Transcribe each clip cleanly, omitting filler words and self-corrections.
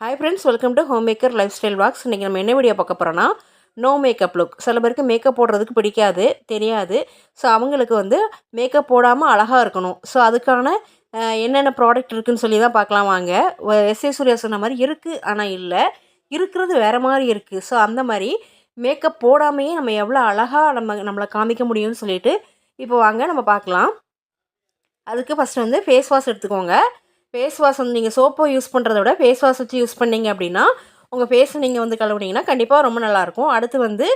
Hi friends, welcome to homemaker life style walks. இன்றைக்கி நம்ம என்ன வீடியோ பார்க்க போகிறோன்னா, நோ மேக்கப் லுக். சில பேருக்கு மேக்கப் போடுறதுக்கு பிடிக்காது, தெரியாது. ஸோ அவங்களுக்கு வந்து மேக்கப் போடாமல் அழகாக இருக்கணும். ஸோ அதுக்கான என்னென்ன ப்ராடக்ட் இருக்குதுன்னு சொல்லி தான் பார்க்கலாம் வாங்க. எஸ்ஏ சூர்யா சொன்ன மாதிரி இருக்குது, ஆனால் இல்லை, இருக்கிறது வேறு மாதிரி இருக்குது. ஸோ அந்த மாதிரி மேக்கப் போடாமையே நம்ம எவ்வளோ அழகாக நம்மளை காமிக்க முடியும்னு சொல்லிட்டு இப்போ வாங்க நம்ம பார்க்கலாம். அதுக்கு ஃபஸ்ட்டு வந்து ஃபேஸ் வாஷ் எடுத்துக்கோங்க. ஃபேஸ் வாஷ் வந்து நீங்கள் சோப்போ யூஸ் பண்ணுறத விட ஃபேஸ் வாஷ் வச்சு யூஸ் பண்ணிங்க அப்படின்னா உங்கள் ஃபேஸை நீங்கள் வந்து கழுவுனீங்கன்னா கண்டிப்பாக ரொம்ப நல்லாயிருக்கும். அடுத்து வந்து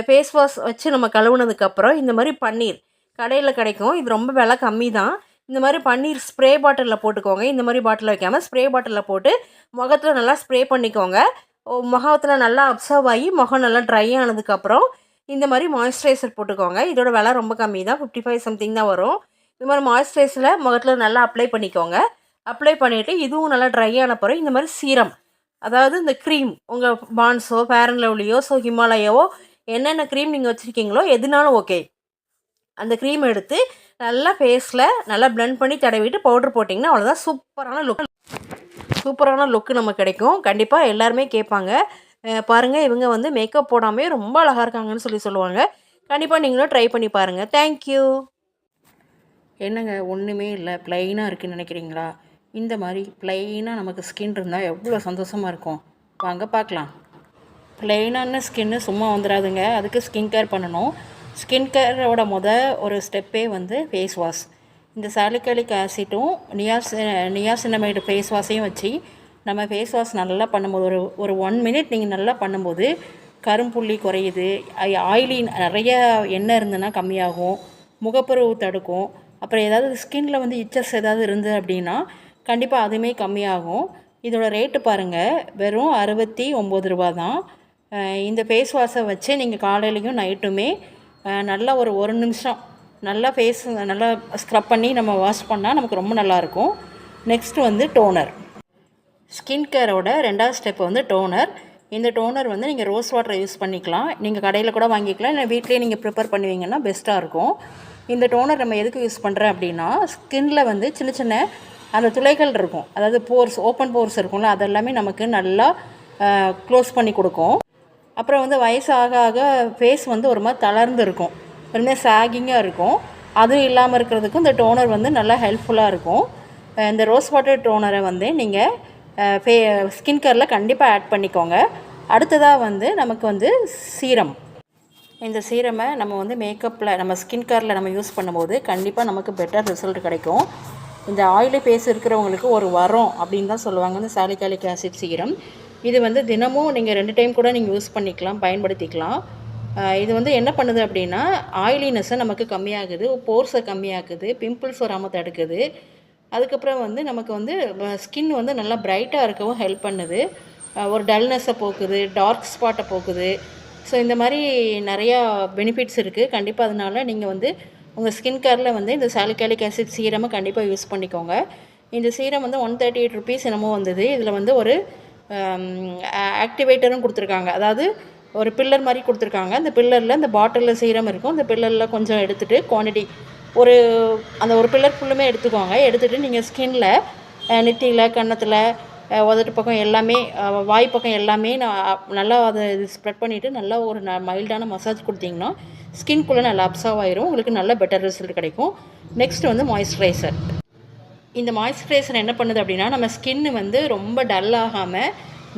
ஃபேஸ் வாஷ் வச்சு நம்ம கழுவுனதுக்கப்புறம் இந்த மாதிரி பன்னீர் கடையில் கிடைக்கும். இது ரொம்ப விலை கம்மி தான். இந்த மாதிரி பன்னீர் ஸ்ப்ரே பாட்டிலில் போட்டுக்கோங்க. இந்த மாதிரி பாட்டில் வைக்காமல் ஸ்ப்ரே பாட்டிலில் போட்டு முகத்தில் நல்லா ஸ்ப்ரே பண்ணிக்கோங்க. முகத்தில் நல்லா அப்சர்வ் ஆகி முகம் நல்லா ட்ரை ஆனதுக்கப்புறம் இந்த மாதிரி மாய்ஸ்சரைசர் போட்டுக்கோங்க. இதோட விலை ரொம்ப கம்மி தான், 55 சம்திங் தான் வரும். இந்த மாதிரி மாய்ஸ்சரைசரில் முகத்தில் நல்லா அப்ளை பண்ணிக்கோங்க. அப்ளை பண்ணிவிட்டு இதுவும் நல்லா ட்ரை ஆன பிறகு இந்த மாதிரி சீரம், அதாவது இந்த க்ரீம், உங்கள் பான்ஸோ ஃபேர் அண்ட் லவ்லியோ ஸோ ஹிமாலயாவோ என்னென்ன க்ரீம் நீங்கள் வச்சுருக்கீங்களோ எதுனாலும் ஓகே, அந்த க்ரீம் எடுத்து நல்லா ஃபேஸில் நல்லா ப்ளெண்ட் பண்ணி தடவிட்டு பவுட்ரு போட்டிங்கன்னா அவ்வளோதான். சூப்பரான லுக்கு நமக்கு கிடைக்கும். கண்டிப்பாக எல்லாருமே கேட்பாங்க, பாருங்கள் இவங்க வந்து மேக்கப் போடாமே ரொம்ப அழகாக இருக்காங்கன்னு சொல்லுவாங்க. கண்டிப்பாக நீங்களும் ட்ரை பண்ணி பாருங்கள். தேங்க்யூ. என்னங்க ஒன்றுமே இல்லை, ப்ளைனாக இருக்குதுன்னு நினைக்கிறீங்களா? இந்த மாதிரி ப்ளைனாக நமக்கு ஸ்கின் இருந்தால் எவ்வளோ சந்தோஷமாக இருக்கும். வாங்க பார்க்கலாம். ப்ளைனான ஸ்கின்னு சும்மா வந்துடாதுங்க, அதுக்கு ஸ்கின் கேர் பண்ணணும். ஸ்கின் கேரோட ஒரு ஸ்டெப்பே வந்து ஃபேஸ் வாஷ். இந்த சாலிசிலிக் ஆசிட்டும் நியாசினமைடு ஃபேஸ் வாஷையும் வச்சு நம்ம ஃபேஸ் வாஷ் நல்லா பண்ணும்போது ஒரு 1 மினிட் நீங்கள் நல்லா பண்ணும்போது கரும்புள்ளி குறையுது, ஆயிலி நிறைய எண்ணெய் இருந்ததுன்னா கம்மியாகும், முகப்பருவு தடுக்கும். அப்புறம் ஏதாவது ஸ்கின்னில் வந்து இச்சஸ் ஏதாவது இருந்தது அப்படின்னா கண்டிப்பாக அதுவுமே கம்மியாகும். இதோட ரேட்டு பாருங்கள், வெறும் 69 ரூபா தான். இந்த ஃபேஸ் வாஷை வச்சு நீங்கள் காலையிலையும் நைட்டுமே நல்லா ஒரு நிமிஷம் நல்லா ஃபேஸ் நல்லா ஸ்க்ரப் பண்ணி நம்ம வாஷ் பண்ணால் நமக்கு ரொம்ப நல்லாயிருக்கும். நெக்ஸ்ட்டு வந்து டோனர். ஸ்கின் கேரோட 2வது ஸ்டெப் வந்து டோனர். இந்த டோனர் வந்து நீங்கள் ரோஸ் வாட்டரை யூஸ் பண்ணிக்கலாம், நீங்கள் கடையில் கூட வாங்கிக்கலாம், இல்லை வீட்டிலே நீங்கள் ப்ரிப்பேர் பண்ணுவீங்கன்னா பெஸ்ட்டாக இருக்கும். இந்த டோனர் நம்ம எதுக்கு யூஸ் பண்ணுறேன் அப்படின்னா, ஸ்கின்னில் வந்து சின்ன சின்ன அந்த துளைகள் இருக்கும், அதாவது போர்ஸ், ஓப்பன் போர்ஸ் இருக்கும்ல, அதெல்லாமே நமக்கு நல்லா க்ளோஸ் பண்ணி கொடுக்கும். அப்புறம் வந்து வயசு ஆக ஆக ஃபேஸ் வந்து ஒரு மாதிரி தளர்ந்து இருக்கும், ஒரு மாதிரி சாகிங்காக இருக்கும். அதுவும் இல்லாமல் இருக்கிறதுக்கும் இந்த டோனர் வந்து நல்லா ஹெல்ப்ஃபுல்லாக இருக்கும். இந்த ரோஸ் வாட்டர் டோனரை வந்து நீங்கள் ஸ்கின் கேரில் கண்டிப்பாக ஆட் பண்ணிக்கோங்க. அடுத்ததாக வந்து நமக்கு வந்து சீரம். இந்த சீரமை நம்ம வந்து மேக்கப்பில் நம்ம ஸ்கின் கேரில் நம்ம யூஸ் பண்ணும்போது கண்டிப்பாக நமக்கு பெட்டர் ரிசல்ட் கிடைக்கும். இந்த ஆயிலி ஃபேஸ் இருக்கிறவங்களுக்கு ஒரு வரம் அப்படின்னு தான் சொல்லுவாங்க இந்த சாலிசிலிக் ஆசிட் சீரம். இது வந்து தினமும் நீங்கள் 2 டைம் கூட நீங்கள் யூஸ் பண்ணிக்கலாம், பயன்படுத்திக்கலாம். இது வந்து என்ன பண்ணுது அப்படின்னா, ஆயிலினஸை நமக்கு கம்மியாகுது, போர்ஸை கம்மியாக்குது, பிம்பிள்ஸ் வராமல் தடுக்குது. அதுக்கப்புறம் வந்து நமக்கு வந்து ஸ்கின் வந்து நல்லா பிரைட்டாக இருக்கவும் ஹெல்ப் பண்ணுது. ஒரு டல்னஸை போக்குது, டார்க் ஸ்பாட்டை போக்குது. ஸோ இந்த மாதிரி நிறையா பெனிஃபிட்ஸ் இருக்குது. கண்டிப்பாக அதனால் நீங்கள் வந்து உங்கள் ஸ்கின் கேரில் வந்து இந்த சாலிசிலிக் ஆசிட் சீரமை கண்டிப்பாக யூஸ் பண்ணிக்கோங்க. இந்த சீரம் வந்து 138 ருபீஸ் என்னமோ வந்தது. இதில் வந்து ஒரு ஆக்டிவேட்டரும் கொடுத்துருக்காங்க, அதாவது ஒரு பில்லர் மாதிரி கொடுத்துருக்காங்க. அந்த பில்லரில் இந்த பாட்டிலில் சீரம் இருக்கும், அந்த பில்லரில் கொஞ்சம் எடுத்துகிட்டு குவான்டிட்டி அந்த ஒரு பில்லர் ஃபுல்லுமே எடுத்துக்கோங்க. எடுத்துகிட்டு நீங்கள் ஸ்கின்னில் நெத்தியில், கன்னத்தில், உதட்டு பக்கம் எல்லாமே, வாய் பக்கம் எல்லாமே நல்லா அதை ஸ்ப்ரெட் பண்ணிவிட்டு நல்லா ஒரு மைல்டான மசாஜ் கொடுத்தீங்கன்னா ஸ்கின்குள்ளே நல்லா அப்சர்வ் ஆயிரும், உங்களுக்கு நல்ல பெட்டர் ரிசல்ட் கிடைக்கும். நெக்ஸ்ட் வந்து மாய்ஸ்சரைசர். இந்த மாய்ஸ்சரைசர் என்ன பண்ணுது அப்படின்னா, நம்ம ஸ்கின்னு வந்து ரொம்ப டல் ஆகாமல்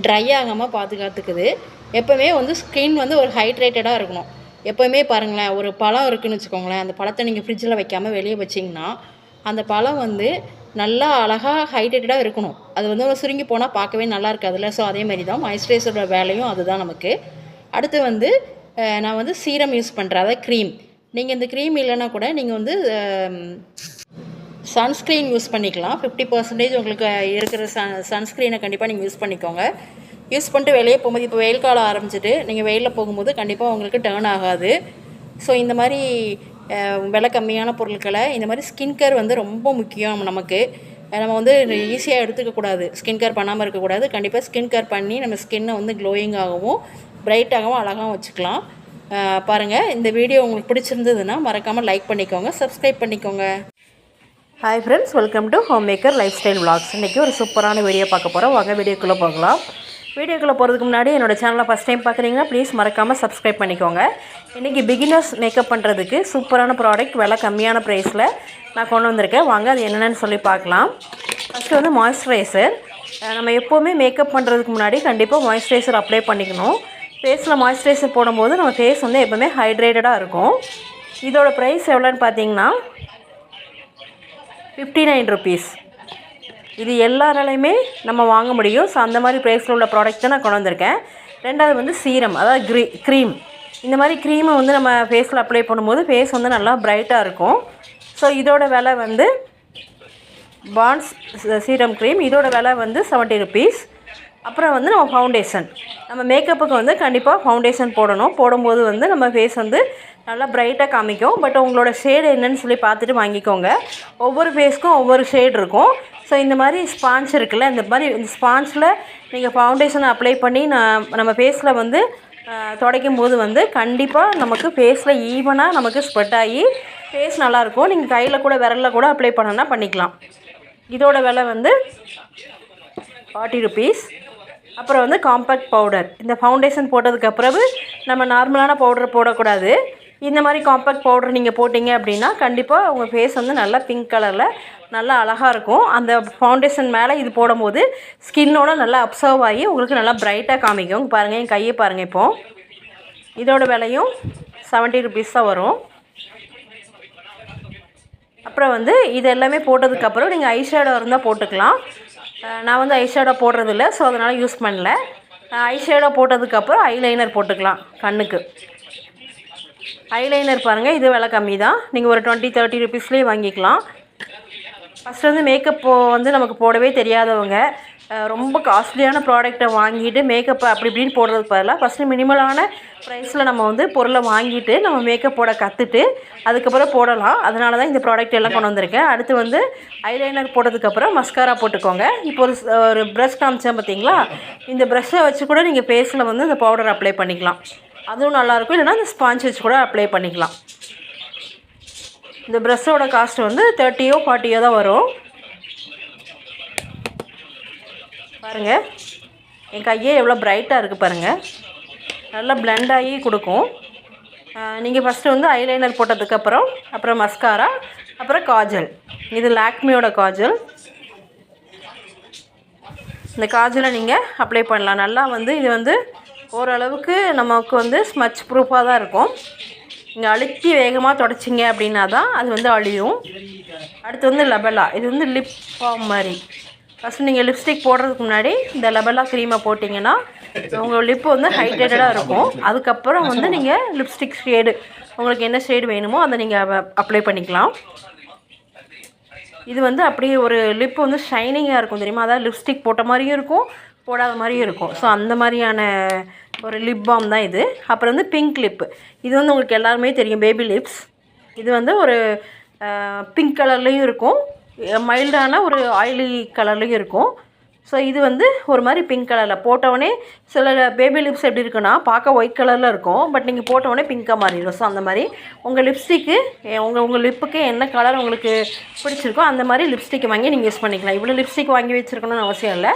ட்ரை ஆகாமல் பாதுகாத்துக்குது. எப்போவுமே வந்து ஸ்கின் வந்து ஒரு ஹைட்ரேட்டடாக இருக்கணும். எப்போவுமே பாருங்களேன், ஒரு பழம் இருக்குதுன்னு வச்சுக்கோங்களேன், அந்த பழத்தை நீங்கள் ஃப்ரிட்ஜில் வைக்காமல் வெளியே வச்சிங்கன்னா அந்த பழம் வந்து நல்லா அழகாக ஹைட்ரேட்டடாக இருக்கணும். அது வந்து சுருங்கி போனால் பார்க்கவே நல்லா இருக்காதுல்ல. ஸோ அதே மாதிரி தான் மாய்ஸ்சரைசரோட வேலையும் அதுதான் நமக்கு. அடுத்து வந்து நான் வந்து சீரம் யூஸ் பண்ணுறேன், அதாவது க்ரீம். நீங்கள் இந்த க்ரீம் இல்லைன்னா கூட நீங்கள் வந்து சன்ஸ்க்ரீன் யூஸ் பண்ணிக்கலாம். 50% உங்களுக்கு இருக்கிற சன்ஸ்க்ரீனை கண்டிப்பாக நீங்கள் யூஸ் பண்ணிக்கோங்க. யூஸ் பண்ணிட்டு வெளியே போகும்போது, இப்போ வெயில் காலம் ஆரம்பிச்சிட்டு நீங்கள் வெயிலில் போகும்போது கண்டிப்பாக உங்களுக்கு டர்ன் ஆகாது. ஸோ இந்த மாதிரி விலை கம்மியான பொருட்களை, இந்த மாதிரி ஸ்கின் கேர் வந்து ரொம்ப முக்கியம் நமக்கு. நம்ம வந்து ஈஸியாக எடுத்துக்கக்கூடாது, ஸ்கின் கேர் பண்ணாமல் இருக்கக்கூடாது. கண்டிப்பாக ஸ்கின் கேர் பண்ணி நம்ம ஸ்கின்னை வந்து க்ளோயிங்காகவும் பிரைட்டாகவும் அழகாகவும் வச்சுக்கலாம். பாருங்கள், இந்த வீடியோ உங்களுக்கு பிடிச்சிருந்ததுன்னா மறக்காமல் லைக் பண்ணிக்கோங்க, சப்ஸ்கிரைப் பண்ணிக்கோங்க. Hi friends, welcome to homemaker lifestyle vlogs. இன்றைக்கி ஒரு சூப்பரான வீடியோ பார்க்க போகிறோம். வாங்க வீடியோக்குள்ளே போகலாம். வீடியோக்குள்ளே போகிறதுக்கு முன்னாடி என்னோடய சேனலை ஃபஸ்ட் டைம் பார்க்குறீங்கன்னா ப்ளீஸ் மறக்காமல் சப்ஸ்கிரைப் பண்ணிக்கோங்க. இன்றைக்கி பிகினர்ஸ் மேக்கப் பண்ணுறதுக்கு சூப்பரான ப்ராடக்ட் விலை கம்மியான ப்ரைஸில் நான் கொண்டு வந்திருக்கேன். வாங்க அது என்னென்னு சொல்லி பார்க்கலாம். ஃபஸ்ட்டு வந்து மாய்ஸ்சரைசர். நம்ம எப்போவுமே மேக்கப் பண்ணுறதுக்கு முன்னாடி கண்டிப்பாக மாய்ஸ்சரைசர் அப்ளை பண்ணிக்கணும். ஃபேஸில் மாய்ஸ்சரைசர் போடும்போது நம்ம ஃபேஸ் வந்து எப்போவுமே ஹைட்ரேட்டடாக இருக்கும். இதோட ப்ரைஸ் எவ்வளோன்னு பார்த்தீங்கன்னா 59 ருபீஸ். இது எல்லாராலையுமே நம்ம வாங்க முடியும். ஸோ அந்த மாதிரி ப்ரைஸில் உள்ள ப்ராடக்ட் தான் நான் கொண்டு வந்திருக்கேன். ரெண்டாவது வந்து சீரம், அதாவது க்ரீம். இந்த மாதிரி க்ரீமை வந்து நம்ம ஃபேஸில் அப்ளை பண்ணும்போது ஃபேஸ் வந்து நல்லா ப்ரைட்டாக இருக்கும். ஸோ இதோட விலை வந்து பாண்ட்ஸ் சீரம் க்ரீம், இதோட விலை வந்து 70 ருபீஸ். அப்புறம் வந்து நம்ம ஃபவுண்டேஷன், நம்ம மேக்கப்புக்கு வந்து கண்டிப்பாக ஃபவுண்டேஷன் போடணும். போடும்போது வந்து நம்ம ஃபேஸ் வந்து நல்லா ப்ரைட்டாக காமிக்கும். பட் உங்களோட ஷேடு என்னன்னு சொல்லி பார்த்துட்டு வாங்கிக்கோங்க. ஒவ்வொரு ஃபேஸ்க்கும் ஒவ்வொரு ஷேட் இருக்கும். ஸோ இந்த மாதிரி ஸ்பாஞ்ச் இருக்குல்ல, இந்த ஸ்பாஞ்சில் நீங்கள் ஃபவுண்டேஷனை அப்ளை பண்ணி நம்ம ஃபேஸில் வந்து துடைக்கும் போது வந்து கண்டிப்பாக நமக்கு ஃபேஸில் ஈவனாக நமக்கு ஸ்ப்ரெட் ஆகி ஃபேஸ் நல்லாயிருக்கும். நீங்கள் கையில் கூட விரலில் கூட அப்ளை பண்ணணுன்னா பண்ணிக்கலாம். இதோட விலை வந்து 40 ருபீஸ். அப்புறம் வந்து காம்பேக்ட் பவுடர். இந்த ஃபவுண்டேஷன் போட்டதுக்கப்புறம் நம்ம நார்மலான பவுடர் போடக்கூடாது. இந்த மாதிரி காம்பேக்ட் பவுடர் நீங்கள் போட்டிங்க அப்படின்னா கண்டிப்பாக உங்கள் ஃபேஸ் வந்து நல்லா பிங்க் கலரில் நல்லா அழகாக இருக்கும். அந்த ஃபவுண்டேஷன் மேலே இது போடும்போது ஸ்கின்னோட நல்லா அப்சர்வ் ஆகி உங்களுக்கு நல்லா ப்ரைட்டாக காமிக்கும். பாருங்கள், என் கையை பாருங்கள். இப்போது இதோட விலையும் 70 ருபீஸ் தான் வரும். அப்புறம் வந்து இது எல்லாமே போட்டதுக்கப்புறம் நீங்கள் ஐஷேடோ இருந்தால் போட்டுக்கலாம். நான் வந்து ஐஷேடோ போடுறதில்ல, ஸோ அதனால் யூஸ் பண்ணல. ஐஷேடோ போட்டதுக்கப்புறம் ஐலைனர் போட்டுக்கலாம் கண்ணுக்கு. ஐலைனர் பாருங்கள், இது விலை கம்மி தான். நீங்கள் ஒரு 20-30 ருபீஸ்லேயே வாங்கிக்கலாம். ஃபஸ்ட்டு வந்து மேக்கப் வந்து நமக்கு போடவே தெரியாதவங்க ரொம்ப காஸ்ட்லியான ப்ராடக்டை வாங்கிட்டு மேக்கப்பை அப்படி இப்படின்னு போடுறதுக்கு பதிலாக ஃபஸ்ட்டு மினிமலான ப்ரைஸில் நம்ம வந்து பொருளை வாங்கிட்டு நம்ம மேக்கப் போட கற்றுட்டு அதுக்கப்புறம் போடலாம். அதனால தான் இந்த ப்ராடக்ட் எல்லாம் கொண்டு வந்திருக்கேன். அடுத்து வந்து ஐலைனர் போட்டதுக்கப்புறம் மஸ்காரா போட்டுக்கோங்க. இப்போ ஒரு ப்ரஷ் காமிச்சேன் பார்த்தீங்களா, இந்த ப்ரஷ்ஷை வச்சு கூட நீங்கள் ஃபேஸில் வந்து இந்த பவுடர் அப்ளை பண்ணிக்கலாம். அதுவும் நல்லாயிருக்கும். இல்லைனா இந்த ஸ்பாஞ்ச் வச்சு கூட அப்ளை பண்ணிக்கலாம். இந்த ப்ரஷ்ஷோட காஸ்ட் வந்து 30-40 தான் வரும். பாருங்கள், என் கையே எவ்வளோ ப்ரைட்டாக இருக்குது பாருங்கள். நல்லா பிளெண்ட் ஆகி கொடுக்கும். நீங்கள் ஃபஸ்ட்டு வந்து ஐலைனர் போட்டதுக்கப்புறம் அப்புறம் மஸ்காரா, அப்புறம் காஜல். இது லாக்மியோட காஜல். இந்த காஜலை நீங்கள் அப்ளை பண்ணலாம். நல்லா வந்து இது வந்து ஓரளவுக்கு நமக்கு வந்து ஸ்மச் ப்ரூஃபாக தான் இருக்கும். நீங்கள் அழுத்தி வேகமாக தொடச்சிங்க அப்படின்னா தான் அது வந்து அழியும். அடுத்து வந்து லெபலா. இது வந்து லிப் பாம் மாதிரி. ஃபஸ்ட்டு நீங்கள் லிப்ஸ்டிக் போடுறதுக்கு முன்னாடி இந்த லெபலா க்ரீமை போட்டிங்கன்னா உங்கள் லிப்பு வந்து ஹைட்ரேட்டடாக இருக்கும். அதுக்கப்புறம் வந்து நீங்கள் லிப்ஸ்டிக் ஷேடு உங்களுக்கு என்ன ஷேடு வேணுமோ அதை நீங்கள் அப்ளை பண்ணிக்கலாம். இது வந்து அப்படியே ஒரு லிப்பு வந்து ஷைனிங்காக இருக்கும் தெரியுமா, அதாவது லிப்ஸ்டிக் போட்ட மாதிரியும் இருக்கும், போடாத மாதிரியும் இருக்கும். ஸோ அந்த மாதிரியான ஒரு லிப் பாம் தான் இது. அப்புறம் வந்து பிங்க் லிப்பு. இது வந்து உங்களுக்கு எல்லாருமே தெரியும், பேபி லிப்ஸ். இது வந்து ஒரு பிங்க் கலர்லேயும் இருக்கும், மைல்டான ஒரு ஆயிலி கலர்லேயும் இருக்கும். ஸோ இது வந்து ஒரு மாதிரி பிங்க் கலரில் போட்டவுடனே சில பேபி லிப்ஸ் எப்படி இருக்குன்னா பார்க்க ஒயிட் கலரில் இருக்கும், பட் நீங்கள் போட்டவுடனே பிங்காக மாறிடும். ஸோ அந்த மாதிரி உங்கள் லிப்ஸ்டிக்கு உங்கள் லிப்புக்கு என்ன கலர் உங்களுக்கு பிடிச்சிருக்கோ அந்த மாதிரி லிப்ஸ்டிக் வாங்கி நீங்கள் யூஸ் பண்ணிக்கலாம். இவ்வளோ லிப்ஸ்டிக் வாங்கி வச்சுருக்கணும்னு அவசியம் இல்லை.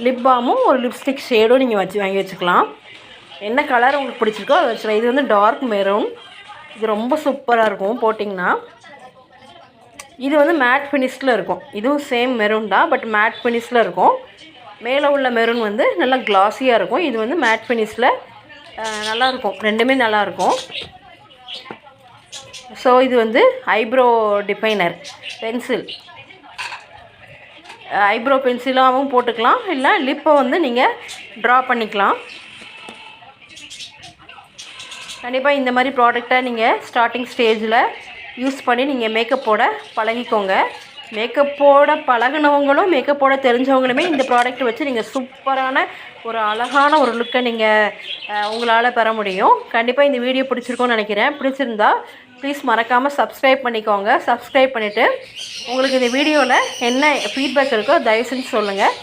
லிப் பாமும் ஒரு லிப்ஸ்டிக் ஷேடும் நீங்கள் வாங்கி வச்சுக்கலாம். என்ன கலர் உங்களுக்கு பிடிச்சிருக்கோ அதை வச்சுக்கலாம். இது வந்து டார்க் மெரூன். இது ரொம்ப சூப்பராக இருக்கும் போட்டிங்கன்னா. இது வந்து மேட் ஃபினிஷில் இருக்கும். இதுவும் சேம் மெரூன் தான், பட் மேட் ஃபினிஷில் இருக்கும். மேலே உள்ள மெரூன் வந்து நல்லா கிளாஸியாக இருக்கும். இது வந்து மேட் ஃபினிஷில் நல்லாயிருக்கும். ரெண்டுமே நல்லாயிருக்கும். ஸோ இது வந்து ஐப்ரோ டிஃபைனர் பென்சில். ஐப்ரோ பென்சிலாகவும் போட்டுக்கலாம், இல்லை லிப்பை வந்து நீங்கள் ட்ரா பண்ணிக்கலாம். கண்டிப்பாக இந்த மாதிரி ப்ராடக்டை நீங்கள் ஸ்டார்டிங் ஸ்டேஜில் யூஸ் பண்ணி நீங்கள் மேக்கப் போட பழகிக்கோங்க. மேக்கப் போட பழகினவங்களும் மேக்கப் போட தெரிஞ்சவங்களுமே இந்த ப்ராடக்ட் வச்சு நீங்கள் சூப்பரான ஒரு அழகான ஒரு லுக்கை நீங்கள் உங்களால் பெற முடியும். கண்டிப்பாக இந்த வீடியோ பிடிச்சிருக்கோன்னு நினைக்கிறேன். பிடிச்சிருந்தா ப்ளீஸ் மறக்காமல் சப்ஸ்கிரைப் பண்ணிக்கோங்க. சப்ஸ்கிரைப் பண்ணிவிட்டு உங்களுக்கு இந்த வீடியோவில் என்ன ஃபீட்பேக் இருக்கோ தயவு செஞ்சு சொல்லுங்கள்.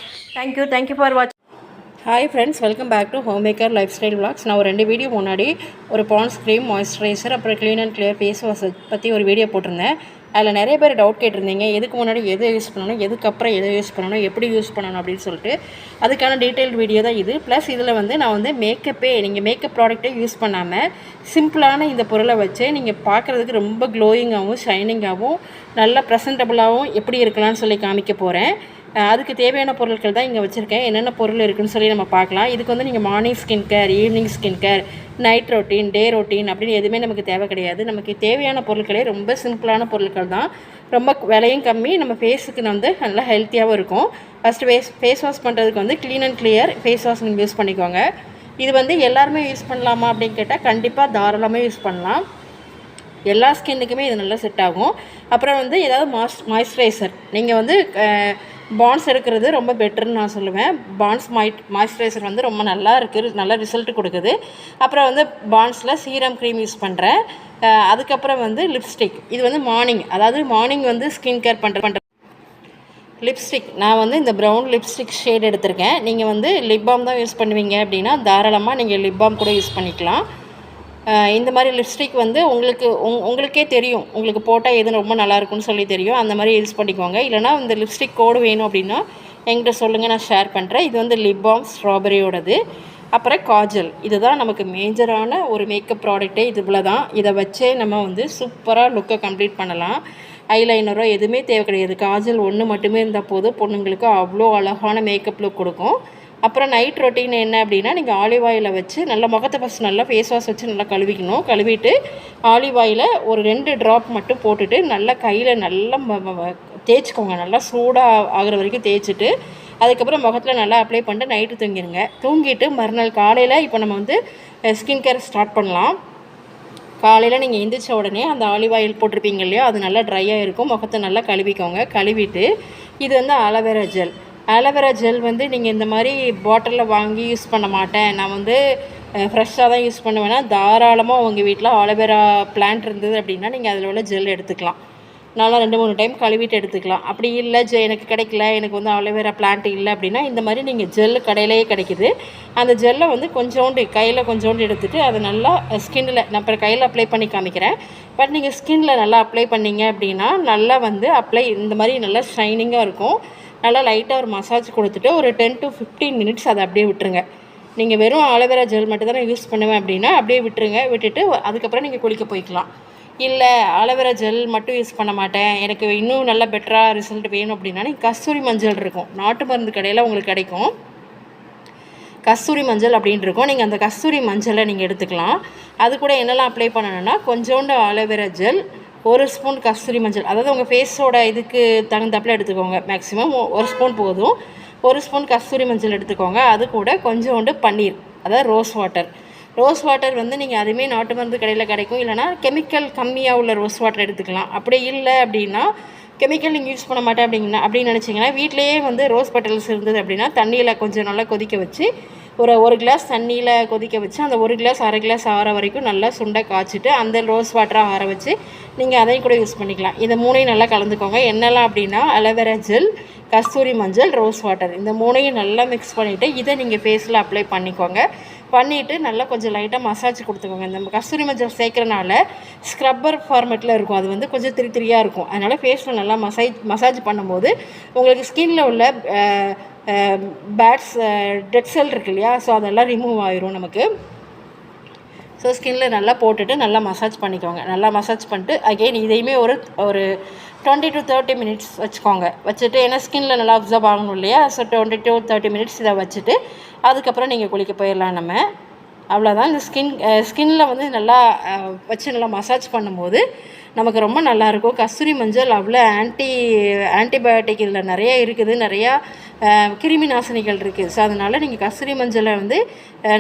தேங்க்யூ ஃபார் வாட்சிங். Hi friends, welcome back to homemaker lifestyle vlogs. நான் ஒரு 2 வீடியோ முன்னாடி ஒரு பாண்ட்ஸ் க்ரீம், மாய்ஸ்சரைசர், அப்புறம் clean and clear face wash பற்றி ஒரு வீடியோ போட்டிருந்தேன். அதில் நிறைய பேர் டவுட் கேட்டிருந்தீங்க, எதுக்கு முன்னாடி எதை யூஸ் பண்ணணும், எதுக்கப்புறம் எதை யூஸ் பண்ணணும், எப்படி யூஸ் பண்ணணும் அப்படின்னு சொல்லிட்டு. அதுக்கான டீட்டெயில் வீடியோ தான் இது. ப்ளஸ் இதில் வந்து நான் வந்து நீங்கள் மேக்கப் ப்ராடக்ட்டே யூஸ் பண்ணாமல் சிம்பிளான இந்த பொருளை வச்சு நீங்கள் பார்க்குறதுக்கு ரொம்ப க்ளோயிங்காகவும் ஷைனிங்காகவும் நல்லா ப்ரெசன்டபுளாகவும் எப்படி இருக்கலாம்னு சொல்லி காமிக்க போகிறேன். அதுக்கு தேவையான பொருட்கள் தான் இங்கே வச்சுருக்கேன். என்னென்ன பொருள் இருக்குதுன்னு சொல்லி நம்ம பார்க்கலாம். இதுக்கு வந்து நீங்கள் morning skin care, evening skin care, night routine, day routine அப்படின்னு எதுவுமே நமக்கு தேவை கிடையாது. நமக்கு தேவையான பொருட்களே ரொம்ப சிம்பிளான பொருட்கள் தான். ரொம்ப விலையும் கம்மி, நம்ம ஃபேஸுக்கு வந்து நல்லா ஹெல்த்தியாகவும் இருக்கும். ஃபஸ்ட்டு ஃபேஸ் வாஷ் பண்ணுறதுக்கு வந்து clean and clear face wash நீங்கள் யூஸ் பண்ணிக்கோங்க. இது வந்து எல்லாருமே யூஸ் பண்ணலாமா அப்படின்னு கேட்டால் கண்டிப்பாக தாராளமாக யூஸ் பண்ணலாம். எல்லா ஸ்கின்னுக்குமே இது நல்லா செட் ஆகும். அப்புறம் வந்து ஏதாவது மாய்ஸ்சரைசர் நீங்கள் வந்து பான்ஸ் எடுக்கிறது ரொம்ப பெட்டர்னு நான் சொல்லுவேன். பான்ஸ் மாய்ஸ்சரைசர் வந்து ரொம்ப நல்லா இருக்குது, நல்ல ரிசல்ட் கொடுக்குது. அப்புறம் வந்து பான்ஸில் சீரம் க்ரீம் யூஸ் பண்ணுறேன். அதுக்கப்புறம் வந்து லிப்ஸ்டிக். இது வந்து மார்னிங் வந்து ஸ்கின் கேர் பண்ணுற லிப்ஸ்டிக். நான் வந்து இந்த ப்ரௌன் லிப்ஸ்டிக் ஷேட் எடுத்திருக்கேன். நீங்கள் வந்து லிப் பாம் தான் யூஸ் பண்ணுவீங்க அப்படின்னா தாராளமாக நீங்கள் லிப் பாம் கூட யூஸ் பண்ணிக்கலாம். இந்த மாதிரி லிப்ஸ்டிக் வந்து உங்களுக்கே தெரியும், உங்களுக்கு போட்டால் எது ரொம்ப நல்லாயிருக்குன்னு சொல்லி தெரியும். அந்த மாதிரி யூஸ் பண்ணிக்கோங்க. இல்லைனா இந்த லிப்ஸ்டிக் கோடு வேணும் அப்படின்னா என்கிட்ட சொல்லுங்கள், நான் ஷேர் பண்ணுறேன். இது வந்து லிப் பாம் ஸ்ட்ராபெரியோடது. அப்புறம் காஜல். இதுதான் நமக்கு மேஜரான ஒரு மேக்கப் ப்ராடக்ட்டே. இதுபோல் தான். இதை வச்சே நம்ம வந்து சூப்பராக லுக்கை கம்ப்ளீட் பண்ணலாம். ஐலைனரோ எதுவுமே தேவை கிடையாது. காஜல் ஒன்று மட்டுமே இருந்தால் போதும், பொண்ணுங்களுக்கு அவ்வளோ அழகான மேக்கப் லுக் கொடுக்கும். அப்புறம் நைட் ரொட்டீன் என்ன அப்படின்னா, நீங்கள் ஆலிவ் ஆயிலை வச்சு நல்லா முகத்தை ஃபஸ்ட் நல்லா ஃபேஸ் வாஷ் வச்சு நல்லா கழுவிக்கணும். கழுவிட்டு ஆலிவ் ஆயிலை ஒரு 2 ட்ராப் மட்டும் போட்டுட்டு நல்லா கையில் நல்லா தேய்ச்சிக்கோங்க. நல்லா சூடாக ஆகிற வரைக்கும் தேய்ச்சிட்டு அதுக்கப்புறம் முகத்தில் நல்லா அப்ளை பண்ணிட்டு நைட்டு தூங்கிடுங்க. தூங்கிட்டு மறுநாள் காலையில் இப்போ நம்ம வந்து ஸ்கின் கேர் ஸ்டார்ட் பண்ணலாம். காலையில் நீங்கள் எந்திரிச்ச உடனே அந்த ஆலிவ் ஆயில் போட்டிருப்பீங்க இல்லையா, அது நல்லா ட்ரையாக இருக்கும். முகத்தை நல்லா கழுவிக்கோங்க. கழுவிட்டு இது வந்து அலோவேரா ஜெல். அலோவேரா ஜெல் வந்து நீங்கள் இந்த மாதிரி பாட்டிலில் வாங்கி யூஸ் பண்ண மாட்டேன், நான் வந்து ஃப்ரெஷ்ஷாக தான் யூஸ் பண்ணுவேன்னா தாராளமாக உங்கள் வீட்டில் ஆலோவேரா பிளான்ட் இருந்தது அப்படின்னா நீங்கள் அதில் உள்ள ஜெல் எடுத்துக்கலாம். நல்லா 2-3 டைம் கழுவிட்டு எடுத்துக்கலாம். அப்படி இல்லை எனக்கு கிடைக்கல, எனக்கு வந்து ஆலோவேரா பிளான்ட் இல்லை அப்படின்னா இந்த மாதிரி நீங்கள் ஜெல்லு கடையிலேயே கிடைக்கிது. அந்த ஜெல்லை வந்து கையில் கொஞ்சோண்டு எடுத்துகிட்டு அதை நல்லா ஸ்கின்னில், நான் அப்புறம் கையில் அப்ளை பண்ணி காமிக்கிறேன். பட் நீங்கள் ஸ்கின்னில் நல்லா அப்ளை பண்ணிங்க அப்படின்னா நல்லா வந்து இந்த மாதிரி நல்லா ஷைனிங்காக இருக்கும். நல்லா லைட்டாக ஒரு மசாஜ் கொடுத்துட்டு ஒரு 10 to 15 மினிட்ஸ் அதை அப்படியே விட்டுருங்க. நீங்கள் வெறும் ஆலோவேரா ஜெல் மட்டும் தான் நான் யூஸ் பண்ணுவேன் அப்படின்னா அப்படியே விட்டுருங்க. விட்டுட்டு அதுக்கப்புறம் நீங்கள் குளிக்க போய்க்கலாம். இல்லை ஆலோவேரா ஜெல் மட்டும் யூஸ் பண்ண மாட்டேன், எனக்கு இன்னும் நல்லா பெட்டராக ரிசல்ட் வேணும் அப்படின்னா நீங்கள் கஸ்தூரி மஞ்சள் இருக்கும், நாட்டு மருந்து கடையில் உங்களுக்கு கிடைக்கும். கஸ்தூரி மஞ்சள் அப்படின்னு இருக்கும். நீங்கள் அந்த கஸ்தூரி மஞ்சளை நீங்கள் எடுத்துக்கலாம். அது கூட என்னெல்லாம் அப்ளை பண்ணணும்னா கொஞ்சோண்டு ஆலோவேரா ஜெல், 1 ஸ்பூன் கஸ்தூரி மஞ்சள், அதாவது உங்கள் ஃபேஸோட இதுக்கு தகுந்தாப்பில் எடுத்துக்கோங்க. மேக்ஸிமம் 1 ஸ்பூன் போதும். 1 ஸ்பூன் கஸ்தூரி மஞ்சள் எடுத்துக்கோங்க. அது கூட கொஞ்சோண்டு பன்னீர், அதாவது ரோஸ் வாட்டர் வந்து நீங்கள் அதுவுமே நாட்டு மருந்து கடையில் கிடைக்கும். இல்லைனா கெமிக்கல் கம்மியாக உள்ள ரோஸ் வாட்டர் எடுத்துக்கலாம். அப்படி இல்லை அப்படின்னா கெமிக்கல் நீங்கள் யூஸ் பண்ண மாட்டேன் அப்படின்னு நினச்சிங்கன்னா வீட்டிலேயே வந்து ரோஸ் பெட்டல்ஸ் இருந்தது அப்படின்னா தண்ணியில் கொஞ்சம் நல்லா கொதிக்க வச்சு ஒரு கிளாஸ் தண்ணியில் கொதிக்க வச்சு அந்த 1 கிளாஸ் 1/2 கிளாஸ் ஆற வரைக்கும் நல்லா சுண்டை காய்ச்சிட்டு அந்த ரோஸ் வாட்டரை ஆற வச்சு நீங்கள் அதையும் கூட யூஸ் பண்ணிக்கலாம். இந்த 3ஐயும் நல்லா கலந்துக்கோங்க. என்னெல்லாம் அப்படின்னா அலோவேரா ஜெல், கஸ்தூரி மஞ்சள், ரோஸ் வாட்டர், இந்த 3ஐயும் நல்லா மிக்ஸ் பண்ணிவிட்டு இதை நீங்கள் ஃபேஸில் அப்ளை பண்ணிக்கோங்க. பண்ணிவிட்டு நல்லா கொஞ்சம் லைட்டாக மசாஜ் கொடுத்துக்கோங்க. இந்த கஸ்தூரி மஞ்சள் சேர்க்குறனால ஸ்க்ரப்பர் ஃபார்மேட்டில் இருக்கும், அது வந்து கொஞ்சம் திரியாக இருக்கும். அதனால் ஃபேஸில் நல்லா மசாஜ் பண்ணும்போது உங்களுக்கு ஸ்கின்னில் உள்ள டெட் செல் இருக்கு இல்லையா, ஸோ அதெல்லாம் ரிமூவ் ஆயிரும் நமக்கு. ஸோ ஸ்கின்னில் நல்லா போட்டுட்டு நல்லா மசாஜ் பண்ணிக்கோங்க. நல்லா மசாஜ் பண்ணிட்டு அகெயின் இதையுமே ஒரு 20 to 30 மினிட்ஸ் வச்சுக்கோங்க. வச்சுட்டு ஏன்னா ஸ்கின்னில் நல்லா அப்சர்வ் ஆகணும் இல்லையா, ஸோ 20 to 30 மினிட்ஸ் இதை வச்சுட்டு அதுக்கப்புறம் நீங்கள் குளிக்க போயிடலாம். நம்ம அவ்வளோதான். இந்த ஸ்கின்னில் வந்து நல்லா வச்சு நல்லா மசாஜ் பண்ணும்போது நமக்கு ரொம்ப நல்லாயிருக்கும். கஸ்தூரி மஞ்சள் அவ்வளோ ஆன்டிபயோட்டிக் இதில் நிறைய இருக்குது, நிறையா கிருமி நாசினிகள் இருக்குது. ஸோ அதனால் நீங்கள் கஸ்தூரி மஞ்சளை வந்து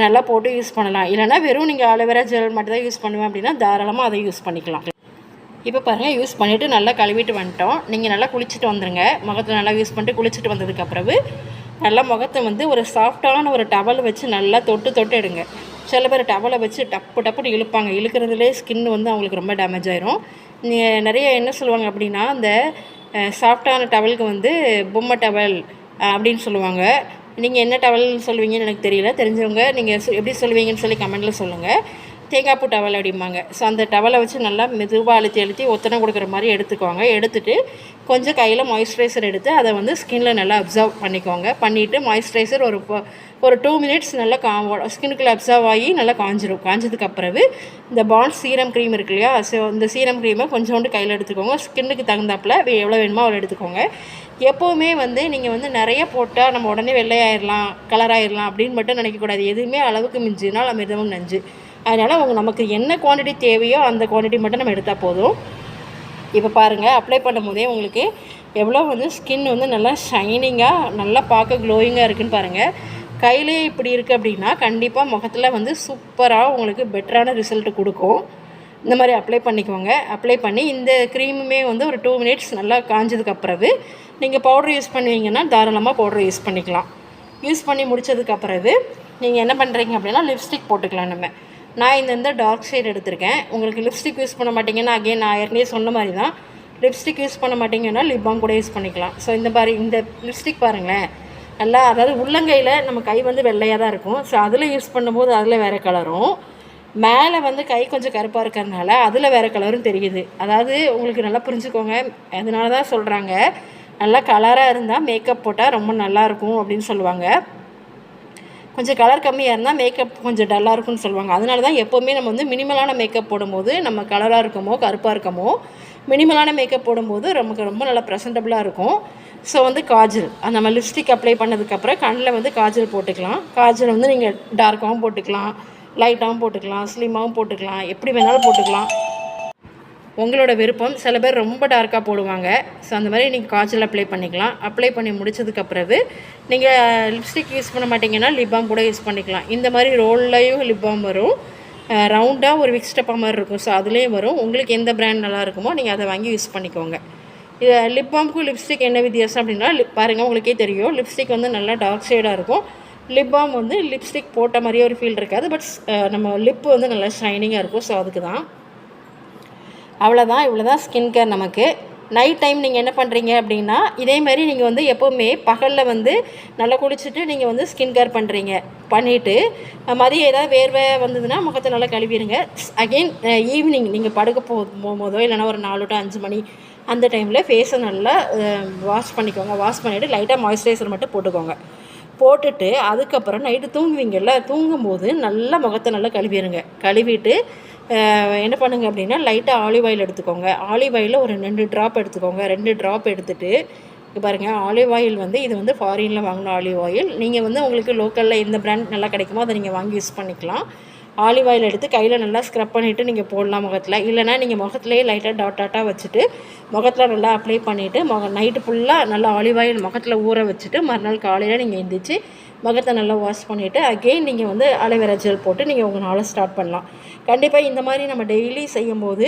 நல்லா போட்டு யூஸ் பண்ணலாம். இல்லைனா வெறும் நீங்கள் ஆலோவேரா ஜெல் மட்டும் தான் யூஸ் பண்ணுவேன் அப்படின்னா தாராளமாக அதை யூஸ் பண்ணிக்கலாம். இப்போ பாருங்கள், யூஸ் பண்ணிவிட்டு நல்லா கழுவிட்டு வந்துட்டோம். நீங்கள் நல்லா குளிச்சுட்டு வந்துடுங்க. முகத்தில் நல்லா யூஸ் பண்ணிட்டு குளிச்சுட்டு வந்ததுக்கப்புறவு நல்லா முகத்தை வந்து ஒரு சாஃப்டான ஒரு டவல் வச்சு நல்லா தொட்டு எடுங்க. சில பேர் டவலை வச்சு டப்புன்னு இழுப்பாங்க. இழுக்கிறதுலே ஸ்கின் வந்து அவங்களுக்கு ரொம்ப டேமேஜ் ஆயிரும். நிறைய என்ன சொல்லுவாங்க அப்படின்னா அந்த சாஃப்டான டவலுக்கு வந்து பொம்மை டவல் அப்படின்னு சொல்லுவாங்க. நீங்கள் என்ன டவல்னு சொல்லுவீங்கன்னு எனக்கு தெரியல. தெரிஞ்சவங்க நீங்கள் எப்படி சொல்லுவீங்கன்னு சொல்லி கமெண்ட்டில் சொல்லுங்கள். தேங்காய் பூ டவல் அப்படிம்பாங்க. ஸோ அந்த டவலை வச்சு நல்லா மெதுவாக அழுத்தி அழுத்தி ஒத்தனை கொடுக்குற மாதிரி எடுத்துக்கோங்க. எடுத்துகிட்டு கொஞ்சம் கையில் மாய்ஸ்சரைசர் எடுத்து அதை வந்து ஸ்கின்னில் நல்லா அப்சர்வ் பண்ணிக்கோங்க. பண்ணிவிட்டு மாய்ஸ்சரைசர் ஒரு 2 மினிட்ஸ் நல்லா ஸ்கின்னுக்குள்ளே அப்சர்வ் ஆகி நல்லா காஞ்சிரும். காஞ்சதுக்கப்புறவு இந்த பாண்ட் சீரம் க்ரீம் இருக்கு இல்லையா, ஸோ இந்த சீரம் க்ரீமை கொஞ்சோண்டு கையில் எடுத்துக்கோங்க. ஸ்கின்னுக்கு தகுந்தாப்பில் எவ்வளோ வேணுமோ அவ்வளோ எடுத்துக்கோங்க. எப்போவுமே வந்து நீங்கள் வந்து நிறைய போட்டால் நம்ம உடனே வெள்ளையாயிடலாம், கலராயிடலாம் அப்படின்னு மட்டும் நினைக்கக்கூடாது. எதுவுமே அளவுக்கு மிஞ்சினால் அமிர்தமும் நஞ்சு. அதனால் நமக்கு என்ன குவான்டிட்டி தேவையோ அந்த குவான்டிட்டி மட்டும் நம்ம எடுத்தால் போதும். இப்போ பாருங்கள், அப்ளை பண்ணும் போதே உங்களுக்கு எவ்வளோ வந்து ஸ்கின் வந்து நல்லா ஷைனிங்காக நல்லா பார்க்க க்ளோயிங்காக இருக்குதுன்னு பாருங்கள். கையிலே இப்படி இருக்குது அப்படின்னா கண்டிப்பாக முகத்தில் வந்து சூப்பராக உங்களுக்கு பெட்டரான ரிசல்ட்டு கொடுக்கும். இந்த மாதிரி அப்ளை பண்ணிக்கோங்க. அப்ளை பண்ணி இந்த க்ரீமுமே வந்து ஒரு 2 மினிட்ஸ் நல்லா காஞ்சதுக்கப்புறவு நீங்கள் பவுட்ரு யூஸ் பண்ணுவீங்கன்னா தாராளமாக பவுட்ரு யூஸ் பண்ணிக்கலாம். யூஸ் பண்ணி முடித்ததுக்கப்புறவு நீங்கள் என்ன பண்ணுறீங்க அப்படின்னா லிப்ஸ்டிக் போட்டுக்கலாம். நான் இந்த டார்க் ஷேட் எடுத்திருக்கேன். உங்களுக்கு லிப்ஸ்டிக் யூஸ் பண்ண மாட்டிங்கன்னா அகெயின் நான் ஏற்கனவே சொன்ன மாதிரி தான், லிப்ஸ்டிக் யூஸ் பண்ண மாட்டிங்கன்னா லிப் பாம் கூட யூஸ் பண்ணிக்கலாம். ஸோ இந்த மாதிரி இந்த லிப்ஸ்டிக் பாருங்களேன், நல்லா அதாவது உள்ளங்கையில் நம்ம கை வந்து வெள்ளையாக தான் இருக்கும். ஸோ அதில் யூஸ் பண்ணும்போது அதில் வேறு கலரும், மேலே வந்து கை கொஞ்சம் கருப்பாக இருக்கிறதுனால அதில் வேறு கலரும் தெரியுது. அதாவது உங்களுக்கு நல்லா புரிஞ்சுக்கோங்க. அதனால தான் சொல்கிறாங்க, நல்லா கலராக இருந்தால் மேக்கப் போட்டால் ரொம்ப நல்லாயிருக்கும் அப்படின்னு சொல்லுவாங்க. கொஞ்சம் கலர் கம்மியாக இருந்தால் மேக்கப் கொஞ்சம் டல்லாக இருக்கும்னு சொல்லுவாங்க. அதனால தான் எப்போவுமே நம்ம வந்து மினிமலான மேக்கப் போடும்போது நம்ம கலராக இருக்கமோ கருப்பாக இருக்கமோ மினிமலான மேக்கப் போடும்போது நமக்கு ரொம்ப நல்லா ப்ரெசன்டபுளாக இருக்கும். ஸோ வந்து காஜல் நம்ம லிப்ஸ்டிக் அப்ளை பண்ணதுக்கப்புறம் கண்ணில் வந்து காஜல் போட்டுக்கலாம். காஜல் வந்து நீங்கள் டார்க்காகவும் போட்டுக்கலாம், லைட்டாகவும் போட்டுக்கலாம், ஸ்லிம்மாகவும் போட்டுக்கலாம், எப்படி வேணாலும் போட்டுக்கலாம், உங்களோட விருப்பம். சில பேர் ரொம்ப டார்க்காக போடுவாங்க. ஸோ அந்த மாதிரி நீங்கள் காஜல் அப்ளை பண்ணிக்கலாம். அப்ளை பண்ணி முடிச்சதுக்கப்புறவு நீங்கள் லிப்ஸ்டிக் யூஸ் பண்ண மாட்டிங்கன்னா லிப் பாம் கூட யூஸ் பண்ணிக்கலாம். இந்த மாதிரி ரோல்லையும் லிப் பாம் வரும், ரவுண்டாக ஒரு விக்ஸ் டப்பா மாதிரி இருக்கும். ஸோ அதுலேயும் வரும். உங்களுக்கு எந்த பிராண்ட் நல்லா இருக்குமோ நீங்கள் அதை வாங்கி யூஸ் பண்ணிக்கோங்க. இது லிப் பாம்க்கும் லிப்ஸ்டிக் என்ன வித்தியாசம் அப்படின்னா பாருங்கள், உங்களுக்கே தெரியும். லிப்ஸ்டிக் வந்து நல்லா டார்க் ஷேடாக இருக்கும். லிப் பாம் வந்து லிப்ஸ்டிக் போட்ட மாதிரியே ஒரு ஃபீல் இருக்காது. பட் நம்ம லிப்பு வந்து நல்லா ஷைனிங்காக இருக்கும். ஸோ அதுக்கு தான். அவ்வளோதான். இவ்வளோ தான் ஸ்கின் கேர் நமக்கு. நைட் டைம் நீங்கள் என்ன பண்ணுறீங்க அப்படின்னா இதேமாதிரி நீங்கள் வந்து எப்போவுமே பகலில் வந்து நல்லா குளிச்சுட்டு நீங்கள் வந்து ஸ்கின் கேர் பண்ணுறீங்க. பண்ணிவிட்டு மதியம் ஏதாவது வேர்வை வந்ததுன்னா முகத்தை நல்லா கழுவிடுங்க. அகெயின் ஈவினிங் நீங்கள் படுக்க போகும்போதோ இல்லைனா ஒரு 4 to 5 மணி அந்த டைமில் ஃபேஸை நல்லா வாஷ் பண்ணிக்கோங்க. வாஷ் பண்ணிவிட்டு லைட்டாக மாய்ஸ்சரைசர் மட்டும் போட்டுக்கோங்க. போட்டுட்டு அதுக்கப்புறம் நைட்டு தூங்குவீங்கள்ல, தூங்கும்போது நல்லா முகத்தை நல்லா கழுவிடுங்க. கழுவிட்டு என்ன பண்ணுங்கள் அப்படின்னா லைட்டாக ஆலிவ் ஆயில் எடுத்துக்கோங்க. ஆலிவ் ஆயிலில் ஒரு 2 ட்ராப் எடுத்துக்கோங்க. 2 ட்ராப் எடுத்துகிட்டு பாருங்கள், ஆலிவ் ஆயில் வந்து இது வந்து ஃபாரினில் வாங்கின ஆலிவ் ஆயில். நீங்கள் வந்து உங்களுக்கு லோக்கலில் எந்த பிராண்ட் நல்லா கிடைக்குமோ அதை நீங்கள் வாங்கி யூஸ் பண்ணிக்கலாம். ஆலிவ் ஆயில் எடுத்து கையில் நல்லா ஸ்க்ரப் பண்ணிவிட்டு நீங்கள் போடலாம் முகத்தில். இல்லைனா நீங்கள் முகத்துலேயே லைட்டாக டாட்டாக வச்சுட்டு முகத்தில் நல்லா அப்ளை பண்ணிவிட்டு நைட்டு ஃபுல்லாக நல்லா ஆலிவ் ஆயில் முகத்தில் ஊற வச்சுட்டு மறுநாள் காலையில் நீங்கள் எந்திரிச்சு முகத்தை நல்லா வாஷ் பண்ணிவிட்டு அகெயின் நீங்கள் வந்து அலோவேரா ஜெல் போட்டு நீங்கள் உங்கள் நாளை ஸ்டார்ட் பண்ணலாம். கண்டிப்பாக இந்த மாதிரி நம்ம டெய்லி செய்யும்போது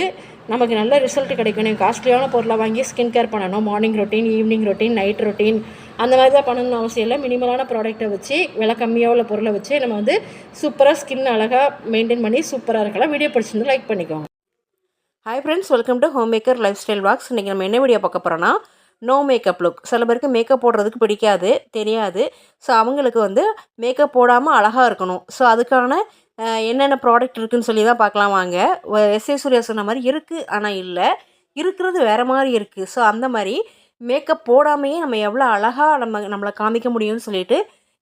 நமக்கு நல்ல ரிசல்ட் கிடைக்கும். நீங்கள் காஸ்ட்லியான பொருளை வாங்கி ஸ்கின் கேர் பண்ணணும். Morning routine, evening routine, night routine அந்த மாதிரி தான் பண்ணணும்னு அவசியம் இல்லை. மினிமலான ப்ராடக்ட்டை வச்சு விலை கம்மியாக உள்ள பொருளை வச்சு நம்ம வந்து சூப்பராக ஸ்கின் அழகாக மெயின்டைன் பண்ணி சூப்பராக இருக்கலாம். வீடியோ பிடிச்சிருந்து லைக் பண்ணிக்கோங்க. Hi friends, welcome to homemaker life style walks. இன்றைக்கி நம்ம என்ன வீடியோ பார்க்க போகிறோன்னா நோ மேக்கப் லுக். சில பேருக்கு மேக்கப் போடுறதுக்கு பிடிக்காது, தெரியாது. ஸோ அவங்களுக்கு வந்து மேக்கப் போடாமல் அழகாக இருக்கணும். ஸோ அதுக்கான என்னென்ன ப்ராடக்ட் இருக்குதுன்னு சொல்லி தான் பார்க்கலாம் வாங்க. எஸ்ஏ சூர்யா சொன்ன மாதிரி இருக்குது, ஆனால் இல்லை, இருக்கிறது வேறு மாதிரி இருக்குது. ஸோ அந்த மாதிரி மேக்கப் போடாமையே நம்ம எவ்வளோ அழகாக நம்மளை காமிக்க முடியும்னு சொல்லிட்டு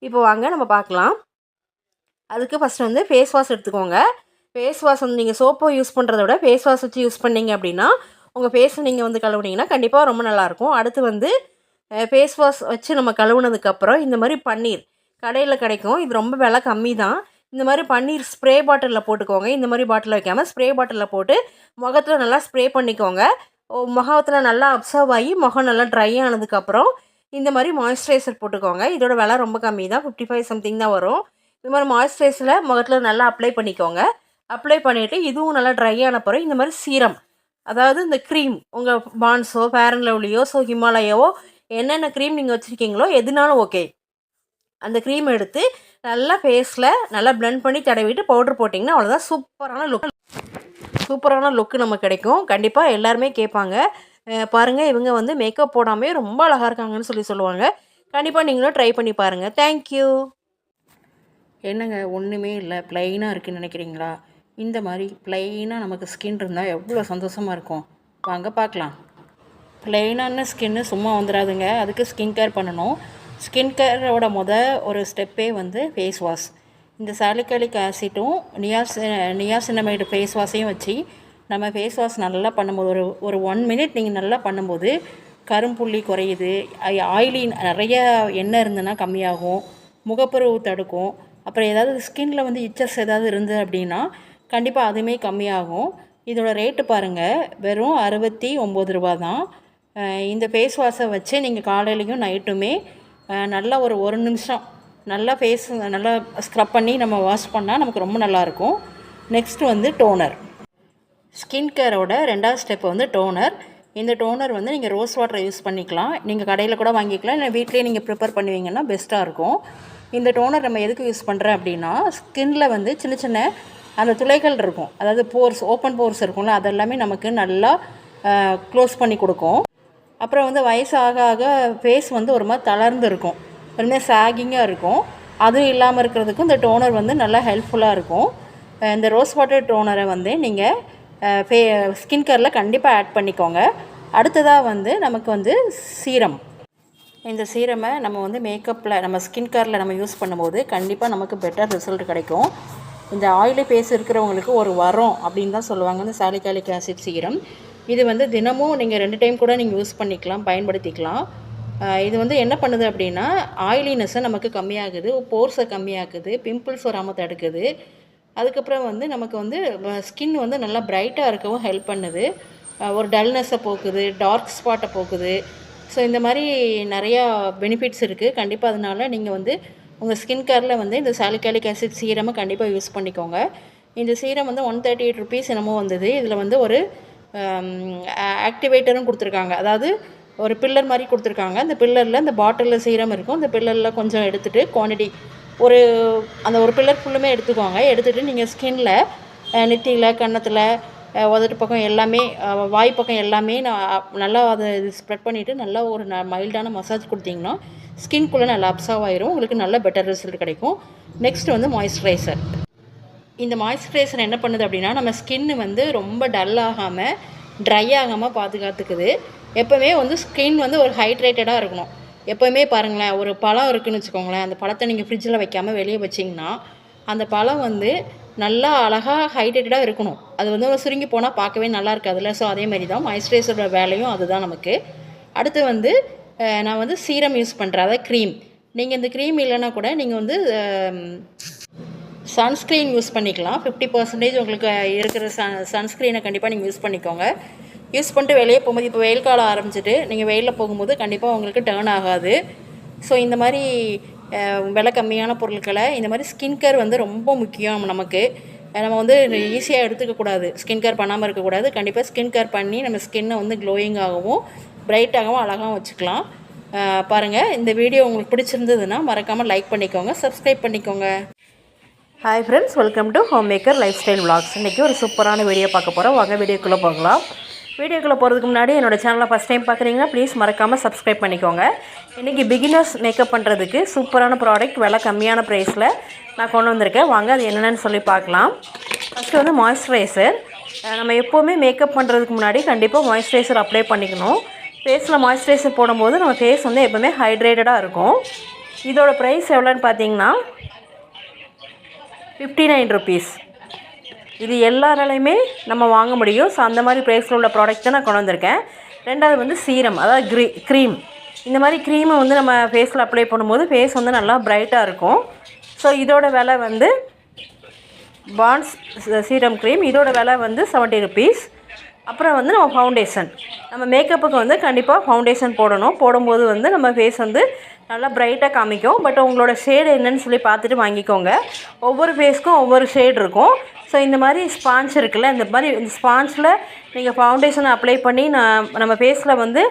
இப்போ வாங்க நம்ம பார்க்கலாம். அதுக்கு ஃபஸ்ட்டு வந்து ஃபேஸ் வாஷ் எடுத்துக்கோங்க. ஃபேஸ் வாஷ் வந்து நீங்கள் சோப்போ யூஸ் பண்ணுறத விட ஃபேஸ் வாஷ் வச்சு யூஸ் பண்ணிங்க அப்படின்னா உங்கள் ஃபேஸை நீங்கள் வந்து கழுவுனீங்கன்னா கண்டிப்பாக ரொம்ப நல்லாயிருக்கும். அடுத்து வந்து ஃபேஸ் வாஷ் வச்சு நம்ம கழுவுனதுக்கப்புறம் இந்த மாதிரி பன்னீர் கடையில் கிடைக்கும். இது ரொம்ப விலை கம்மி தான். இந்த மாதிரி பன்னீர் ஸ்ப்ரே பாட்டிலில் போட்டுக்கோங்க. இந்த மாதிரி பாட்டிலில் வைக்காமல் ஸ்ப்ரே பாட்டிலில் போட்டு முகத்தில் நல்லா ஸ்ப்ரே பண்ணிக்கோங்க. முகத்தில் நல்லா அப்சர்வ் ஆகி முகம் நல்லா ட்ரை ஆனதுக்கப்புறம் இந்த மாதிரி மாய்ஸ்சரைசர் போட்டுக்கோங்க. இதோட விலை ரொம்ப கம்மி தான், 55 சம்திங் தான் வரும். இந்த மாதிரி மாய்ஸ்சரைசரை முகத்தில் நல்லா அப்ளை பண்ணிக்கோங்க. அப்ளை பண்ணிவிட்டு இதுவும் நல்லா ட்ரை ஆன பிறகு இந்த மாதிரி சீரம், அதாவது இந்த க்ரீம் உங்கள் பான்ஸோ ஃபேர் அண்ட் லவ்லியோ ஸோ ஹிமாலயாவோ என்னென்ன க்ரீம் நீங்கள் வச்சுருக்கீங்களோ எதுனாலும் ஓகே, அந்த க்ரீம் எடுத்து நல்லா ஃபேஸில் நல்லா பிளெண்ட் பண்ணி தடவிட்டு பவுட்ரு போட்டிங்கன்னா அவ்வளோதான். சூப்பரான லுக்கு நமக்கு கிடைக்கும். கண்டிப்பாக எல்லாருமே கேட்பாங்க, பாருங்கள் இவங்க வந்து மேக்கப் போடாமே ரொம்ப அழகாக இருக்காங்கன்னு சொல்லுவாங்க. கண்டிப்பாக நீங்களும் ட்ரை பண்ணி பாருங்கள். தேங்க்யூ. என்னங்க ஒன்றுமே இல்லை, ப்ளைனாக இருக்குதுன்னு நினைக்கிறீங்களா? இந்த மாதிரி ப்ளைனாக நமக்கு ஸ்கின் இருந்தால் எவ்வளோ சந்தோஷமாக இருக்கும். வாங்க பார்க்கலாம். ப்ளைனான ஸ்கின்னு சும்மா வந்துடாதுங்க. அதுக்கு ஸ்கின் கேர் பண்ணணும். ஸ்கின் கேரோட ஒரு ஸ்டெப்பே வந்து ஃபேஸ் வாஷ். இந்த சாலிசிலிக் ஆசிட்டும் நியாசினமைடு ஃபேஸ் வாஷையும் வச்சு நம்ம ஃபேஸ் வாஷ் நல்லா பண்ணும்போது ஒரு 1 மினிட் நீங்கள் நல்லா பண்ணும்போது கரும்புள்ளி குறையுது, ஆயிலி நிறைய எண்ணெய் இருந்ததுன்னா கம்மியாகும், முகப்பருவு தடுக்கும். அப்புறம் ஏதாவது ஸ்கின்னில் வந்து இச்சஸ் ஏதாவது இருந்தது அப்படின்னா கண்டிப்பாக அதுவுமே கம்மியாகும். இதோட ரேட்டு பாருங்கள், வெறும் 69 ரூபா தான். இந்த ஃபேஸ் வாஷை வச்சு நீங்கள் காலையிலையும் நைட்டுமே நல்லா ஒரு நிமிஷம் நல்லா ஃபேஸ் நல்லா ஸ்க்ரப் பண்ணி நம்ம வாஷ் பண்ணால் நமக்கு ரொம்ப நல்லாயிருக்கும். நெக்ஸ்ட்டு வந்து டோனர். ஸ்கின் கேரோட 2வது ஸ்டெப் வந்து டோனர். இந்த டோனர் வந்து நீங்கள் ரோஸ் வாட்டரை யூஸ் பண்ணிக்கலாம். நீங்கள் கடையில் கூட வாங்கிக்கலாம், இல்லை வீட்லேயே நீங்கள் ப்ரிப்பேர் பண்ணுவீங்கன்னா பெஸ்ட்டாக இருக்கும். இந்த டோனர் நம்ம எதுக்கு யூஸ் பண்ணுறேன் அப்படின்னா, ஸ்கின்னில் வந்து சின்ன சின்ன அந்த துளைகள் இருக்கும், அதாவது போர்ஸ், ஓப்பன் போர்ஸ் இருக்கும்ல, அதெல்லாமே நமக்கு நல்லா க்ளோஸ் பண்ணி கொடுக்கும். அப்புறம் வந்து வயசு ஆக ஆக ஃபேஸ் வந்து ஒரு மாதிரி தளர்ந்து இருக்கும், ஒரு மாதிரி சாகிங்காக இருக்கும். அதுவும் இல்லாமல் இருக்கிறதுக்கும் இந்த டோனர் வந்து நல்லா ஹெல்ப்ஃபுல்லாக இருக்கும். இந்த ரோஸ் வாட்டர் டோனரை வந்து நீங்கள் ஸ்கின் கேரில் கண்டிப்பாக ஆட் பண்ணிக்கோங்க. அடுத்ததாக வந்து நமக்கு வந்து சீரம். இந்த சீரமை நம்ம வந்து மேக்கப்பில் நம்ம ஸ்கின் கேரில் நம்ம யூஸ் பண்ணும்போது கண்டிப்பாக நமக்கு பெட்டர் ரிசல்ட் கிடைக்கும். இந்த ஆயிலி ஃபேஸ் இருக்கிறவங்களுக்கு ஒரு வரம் அப்படின்னு தான் சொல்லுவாங்க இந்த சாலிசிலிக் ஆசிட் சீரம். இது வந்து தினமும் நீங்கள் 2 டைம் கூட நீங்கள் யூஸ் பண்ணிக்கலாம், பயன்படுத்திக்கலாம். இது வந்து என்ன பண்ணுது அப்படின்னா, ஆயிலினஸை நமக்கு கம்மியாகுது, போர்ஸை கம்மியாக்குது, பிம்பிள்ஸ் வராமல் தடுக்குது. அதுக்கப்புறம் வந்து நமக்கு வந்து ஸ்கின் வந்து நல்லா பிரைட்டாக இருக்கவும் ஹெல்ப் பண்ணுது. ஒரு டல்னஸை போக்குது, டார்க் ஸ்பாட்டை போக்குது. ஸோ இந்த மாதிரி நிறையா பெனிஃபிட்ஸ் இருக்குது. கண்டிப்பாக அதனால் நீங்கள் வந்து உங்கள் ஸ்கின் கேரில் வந்து இந்த சாலிசிலிக் ஆசிட் சீரமை கண்டிப்பாக யூஸ் பண்ணிக்கோங்க. இந்த சீரம் வந்து 138 ருபீஸ் என்னமோ வந்தது. இதில் வந்து ஒரு ஆக்டிவேட்டரும் கொடுத்துருக்காங்க, அதாவது ஒரு பில்லர் மாதிரி கொடுத்துருக்காங்க. அந்த பில்லரில் இந்த பாட்டிலில் சீரம் இருக்கும், அந்த பில்லரில் கொஞ்சம் எடுத்துகிட்டு குவான்டிட்டி அந்த ஒரு பில்லர் ஃபுல்லுமே எடுத்துக்கோங்க. எடுத்துகிட்டு நீங்கள் ஸ்கின்னில் நெத்தியில், கன்னத்தில், உதட்டு பக்கம் எல்லாமே, வாய் பக்கம் எல்லாமே நல்லா அதை ஸ்ப்ரெட் பண்ணிவிட்டு நல்லா ஒரு மைல்டான மசாஜ் கொடுத்தீங்கன்னா ஸ்கின்குள்ளே நல்லா அப்சர்வ் ஆயிரும், உங்களுக்கு நல்ல பெட்டர் ரிசல்ட் கிடைக்கும். நெக்ஸ்ட் வந்து மாய்ஸ்சரைசர். இந்த மாய்ஸ்சரைசர் என்ன பண்ணுது அப்படின்னா, நம்ம ஸ்கின்னு வந்து ரொம்ப டல் ஆகாமல், ட்ரை ஆகாமல் பாதுகாத்துக்குது. எப்போவுமே வந்து ஸ்கின் வந்து ஒரு ஹைட்ரேட்டடாக இருக்கணும். எப்போவுமே பாருங்களேன், ஒரு பழம் இருக்குதுன்னு வச்சுக்கோங்களேன், அந்த பழத்தை நீங்கள் ஃப்ரிட்ஜில் வைக்காமல் வெளியே வச்சிங்கன்னா அந்த பழம் வந்து நல்லா அழகாக ஹைட்ரேட்டடாக இருக்கணும். அது வந்து சுருங்கி போனால் பார்க்கவே நல்லா இருக்காதுல்ல. ஸோ அதே மாதிரி தான் மாய்ஸ்சரைசரோட வேலையும் அதுதான் நமக்கு. அடுத்து வந்து நான் வந்து சீரம் யூஸ் பண்ணுறேன், அதாவது க்ரீம். நீங்கள் இந்த க்ரீம் இல்லைன்னா கூட நீங்கள் வந்து சன்ஸ்க்ரீன் யூஸ் பண்ணிக்கலாம். 50% உங்களுக்கு இருக்கிற சன்ஸ்க்ரீனை கண்டிப்பாக நீங்கள் யூஸ் பண்ணிக்கோங்க. யூஸ் பண்ணிட்டு வெளியே போகும்போது, இப்போ வெயில் காலம் ஆரம்பிச்சிட்டு நீங்கள் வெயிலில் போகும்போது கண்டிப்பாக உங்களுக்கு டர்ன் ஆகாது. ஸோ இந்த மாதிரி விலை கம்மியான பொருட்களை, இந்த மாதிரி ஸ்கின் கேர் வந்து ரொம்ப முக்கியம் நமக்கு. நம்ம வந்து ஈஸியாக எடுத்துக்கக்கூடாது, ஸ்கின் கேர் பண்ணாமல் இருக்கக்கூடாது. கண்டிப்பாக ஸ்கின் கேர் பண்ணி நம்ம ஸ்கின்னை வந்து க்ளோயிங்காகவும் பிரைட்டாகவும் அழகாகவும் வச்சுக்கலாம். பாருங்கள், இந்த வீடியோ உங்களுக்கு பிடிச்சிருந்ததுன்னா மறக்காமல் லைக் பண்ணிக்கோங்க, சப்ஸ்கிரைப் பண்ணிக்கோங்க. Hi friends, welcome to homemaker life style vlogs. இன்றைக்கி ஒரு சூப்பரான வீடியோ பார்க்க போகிறோம். வாங்க வீடியோக்குள்ளே போகலாம். வீடியோக்குள்ளே போகிறதுக்கு முன்னாடி என்னோடய சேனலை ஃபஸ்ட் டைம் பார்க்குறீங்கன்னா ப்ளீஸ் மறக்காமல் சப்ஸ்கிரைப் பண்ணிக்கோங்க. இன்றைக்கி பிகினர்ஸ் மேக்கப் பண்ணுறதுக்கு சூப்பரான ப்ராடக்ட் விலை கம்மியான ப்ரைஸில் நான் கொண்டு வந்திருக்கேன். வாங்க அது என்னென்னு சொல்லி பார்க்கலாம். ஃபஸ்ட்டு வந்து மாய்ஸ்சரைசர். நம்ம எப்போவுமே மேக்கப் பண்ணுறதுக்கு முன்னாடி கண்டிப்பாக மாய்ஸ்சரைசர் அப்ளை பண்ணிக்கணும். ஃபேஸில் மாய்ஸ்சரைசர் போடும்போது நம்ம ஃபேஸ் வந்து எப்போவுமே ஹைட்ரேட்டடாக இருக்கும். இதோட ப்ரைஸ் எவ்வளோன்னு பார்த்தீங்கன்னா 59 ருபீஸ். இது எல்லாராலையுமே நம்ம வாங்க முடியும். ஸோ அந்த மாதிரி ப்ரைஸில் உள்ள ப்ராடக்ட் தான் நான் கொண்டு வந்திருக்கேன். ரெண்டாவது வந்து சீரம், அதாவது க்ரீம். இந்த மாதிரி க்ரீமை வந்து நம்ம ஃபேஸில் அப்ளை பண்ணும்போது ஃபேஸ் வந்து நல்லா பிரைட்டாக இருக்கும். ஸோ இதோட விலை வந்து பான்ஸ் சீரம் க்ரீம், இதோட விலை வந்து 70 ருபீஸ். அப்புறம் வந்து நம்ம ஃபவுண்டேஷன், நம்ம மேக்கப்புக்கு வந்து கண்டிப்பாக ஃபவுண்டேஷன் போடணும். போடும்போது வந்து நம்ம ஃபேஸ் வந்து நல்லா பிரைட்டாக காமிக்கும். பட் உங்களோட ஷேடு என்னன்னு சொல்லி பார்த்துட்டு வாங்கிக்கோங்க. ஒவ்வொரு ஃபேஸ்க்கும் ஒவ்வொரு ஷேட் இருக்கும். ஸோ இந்த மாதிரி ஸ்பாஞ்ச் இருக்குல்ல, இந்த மாதிரி இந்த ஸ்பாஞ்சில் நீங்கள் ஃபவுண்டேஷனை அப்ளை பண்ணி நம்ம ஃபேஸில் வந்து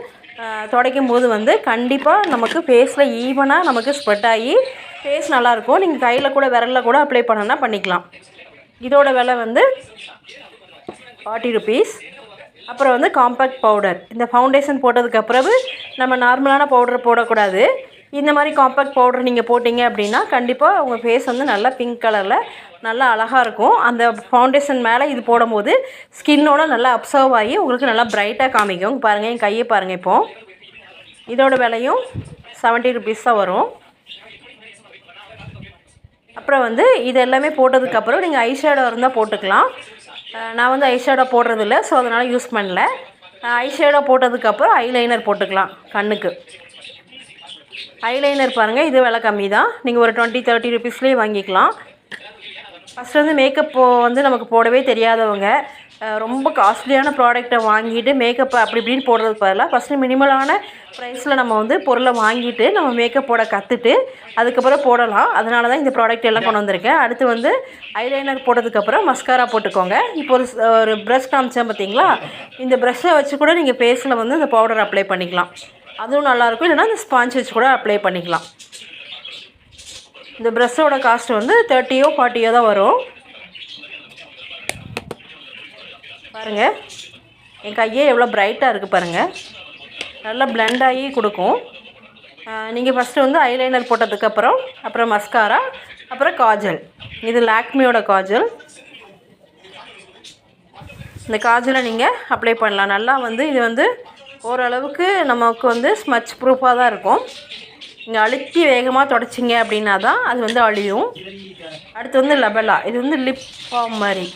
துடைக்கும் போது வந்து கண்டிப்பாக நமக்கு ஃபேஸில் ஈவனாக நமக்கு ஸ்ப்ரெட் ஆகி ஃபேஸ் நல்லாயிருக்கும். நீங்கள் கையில் கூட விரலில் கூட அப்ளை பண்ணணுன்னா பண்ணிக்கலாம். இதோட விலை வந்து 40 ருபீஸ். அப்புறம் வந்து காம்பேக்ட் பவுடர். இந்த ஃபவுண்டேஷன் போட்டதுக்கப்புறம் நம்ம நார்மலான பவுடர் போடக்கூடாது. இந்த மாதிரி காம்பேக்ட் பவுடர் நீங்கள் போட்டிங்க அப்படின்னா கண்டிப்பாக உங்கள் ஃபேஸ் வந்து நல்லா பிங்க் கலரில் நல்லா அழகாக இருக்கும். அந்த ஃபவுண்டேஷன் மேலே இது போடும்போது ஸ்கின்னோட நல்லா அப்சர்வ் ஆகி உங்களுக்கு நல்லா ப்ரைட்டாக காமிக்கும். பாருங்கள், என் கையை பாருங்கள். இப்போது இதோட விலையும் 70 ருபீஸ் தான் வரும். அப்புறம் வந்து இது எல்லாமே போட்டதுக்கப்புறம் நீங்கள் ஐஷேடோ இருந்தால் போட்டுக்கலாம். நான் வந்து ஐஷேடோ போடுறதில்ல, ஸோ அதனால் யூஸ் பண்ணல. ஐஷேடோ போட்டதுக்கப்புறம் ஐலைனர் போட்டுக்கலாம் கண்ணுக்கு. ஐலைனர் பாருங்கள், இது விலை கம்மி தான். நீங்கள் ஒரு 20-30 ருபீஸ்லேயே வாங்கிக்கலாம். ஃபஸ்ட்டு வந்து மேக்கப் வந்து நமக்கு போடவே தெரியாதவங்க ரொம்ப காஸ்ட்லியான ப்ராடக்டை வாங்கிட்டு மேக்கப் அப்படி இப்படின்னு போடுறதுக்கு பதிலாக ஃபஸ்ட்டு மினிமலான ப்ரைஸில் நம்ம வந்து பொருளை வாங்கிட்டு நம்ம மேக்கப் போட கற்றுட்டு அதுக்கப்புறம் போடலாம். அதனால தான் இந்த ப்ராடக்ட் எல்லாம் கொண்டு வந்திருக்கேன். அடுத்து வந்து ஐலைனர் போட்டதுக்கப்புறம் மஸ்காரா போட்டுக்கோங்க. இப்போ ஒரு ப்ரஷ் காமிச்சேன் பார்த்தீங்களா, இந்த ப்ரஷ்ஷை வச்சு கூட நீங்கள் ஃபேஸில் வந்து இந்த பவுடர் அப்ளை பண்ணிக்கலாம். அதுவும் நல்லாயிருக்கும். இல்லைனா இந்த ஸ்பாஞ்ச் வச்சு கூட அப்ளை பண்ணிக்கலாம். இந்த ப்ரஷ்ஷோட காஸ்ட் வந்து 30 40 தான் வரும். பாருங்கள், என் கையே எவ்வளோ ப்ரைட்டாக இருக்குது பாருங்கள். நல்லா பிளெண்ட் ஆகி கொடுக்கும். நீங்கள் ஃபஸ்ட்டு வந்து ஐலைனர் போட்டதுக்கப்புறம் அப்புறம் மஸ்காரா, அப்புறம் காஜல். இது லாக்மியோட காஜல். இந்த காஜலை நீங்கள் அப்ளை பண்ணலாம். நல்லா வந்து இது வந்து ஓரளவுக்கு நமக்கு வந்து ஸ்மச் ப்ரூஃபாக தான் இருக்கும். நீங்கள் அழுத்தி வேகமாக தொடச்சிங்க அப்படின்னா தான் அது வந்து அழியும். அடுத்து வந்து லெபலா. இது வந்து லிப் பாம் மாதிரி.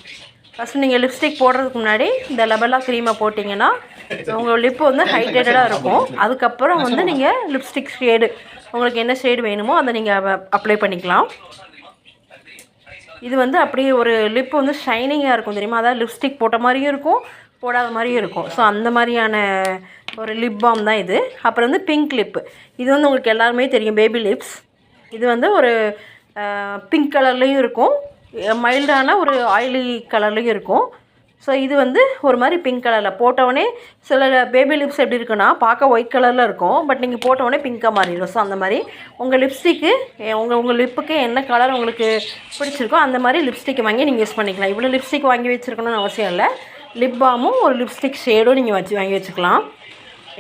ஃபஸ்ட்டு நீங்கள் லிப்ஸ்டிக் போடுறதுக்கு முன்னாடி இந்த லெபலா க்ரீமை போட்டிங்கன்னா உங்கள் லிப்பு வந்து ஹைட்ரேட்டடாக இருக்கும். அதுக்கப்புறம் வந்து நீங்கள் லிப்ஸ்டிக் ஷேடு உங்களுக்கு என்ன ஷேடு வேணுமோ அதை நீங்கள் அப்ளை பண்ணிக்கலாம். இது வந்து அப்படியே ஒரு லிப்பு வந்து ஷைனிங்காக இருக்கும் தெரியுமா, அதாவது லிப்ஸ்டிக் போட்ட மாதிரியும் இருக்கும், போடாத மாதிரியும் இருக்கும். ஸோ அந்த மாதிரியான ஒரு லிப் பாம் தான் இது. அப்புறம் வந்து பிங்க் லிப்பு. இது வந்து உங்களுக்கு எல்லாருமே தெரியும், பேபி லிப்ஸ். இது வந்து ஒரு பிங்க் கலர்லேயும் இருக்கும், மைல்டான ஒரு ஆயிலி கலர்லேயும் இருக்கும். ஸோ இது வந்து ஒரு மாதிரி பிங்க் கலரில் போட்டவுடனே சில பேபி லிப்ஸ் எப்படி இருக்குன்னா பார்க்க ஒயிட் கலரில் இருக்கும், பட் நீங்கள் போட்டவுடனே பிங்காக மாறிடும். ஸோ அந்த மாதிரி உங்கள் லிப்ஸ்டிக்கு உங்கள் லிப்புக்கு என்ன கலர் உங்களுக்கு பிடிச்சிருக்கோ அந்த மாதிரி லிப்ஸ்டிக் வாங்கி நீங்கள் யூஸ் பண்ணிக்கலாம். இவ்வளோ லிப்ஸ்டிக் வாங்கி வச்சுருக்கணும்னு அவசியம் இல்லை. லிப் பாமும் ஒரு லிப்ஸ்டிக் ஷேடும் நீங்கள் வாங்கி வச்சுக்கலாம்.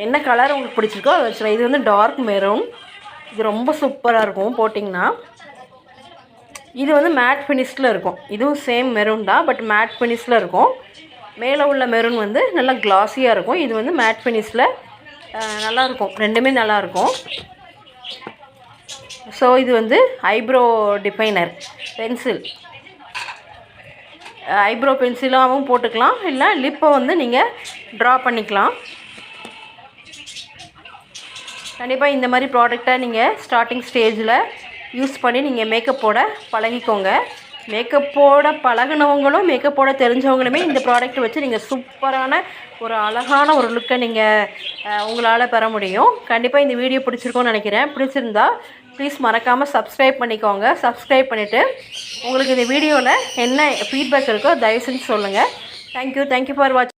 என்ன கலர் உங்களுக்கு பிடிச்சிருக்கோ அதை வச்சுக்கலாம். இது வந்து டார்க் மெரூன். இது ரொம்ப சூப்பராக இருக்கும் போட்டிங்கன்னா. இது வந்து மேட் ஃபினிஷில் இருக்கும். இதுவும் சேம் மெரூன் தான், பட் மேட் ஃபினிஷில் இருக்கும். மேலே உள்ள மெரூன் வந்து நல்லா கிளாஸியாக இருக்கும். இது வந்து மேட் ஃபினிஷில் நல்லாயிருக்கும். ரெண்டுமே நல்லாயிருக்கும். ஸோ இது வந்து ஐப்ரோ டிஃபைனர் பென்சில். ஐப்ரோ பென்சிலாகவும் போட்டுக்கலாம், இல்லை லிப்பை வந்து நீங்கள் ட்ரா பண்ணிக்கலாம். கண்டிப்பாக இந்த மாதிரி ப்ராடக்டை நீங்கள் ஸ்டார்டிங் ஸ்டேஜில் யூஸ் பண்ணி நீங்கள் மேக்கப் போட பழகிக்கோங்க. மேக்கப் போட பழகினவங்களும் மேக்கப் போட தெரிஞ்சவங்களுமே இந்த ப்ராடக்ட் வச்சு நீங்கள் சூப்பரான ஒரு அழகான ஒரு லுக்கை நீங்கள் உங்களால் பெற முடியும். கண்டிப்பாக இந்த வீடியோ பிடிச்சிருக்கோன்னு நினைக்கிறேன். பிடிச்சிருந்தா ப்ளீஸ் மறக்காமல் சப்ஸ்கிரைப் பண்ணிக்கோங்க. சப்ஸ்கிரைப் பண்ணிவிட்டு உங்களுக்கு இந்த வீடியோவில் என்ன ஃபீட்பேக் இருக்கோ தயவு செஞ்சு சொல்லுங்கள். தேங்க்யூ ஃபார் வாட்சிங்.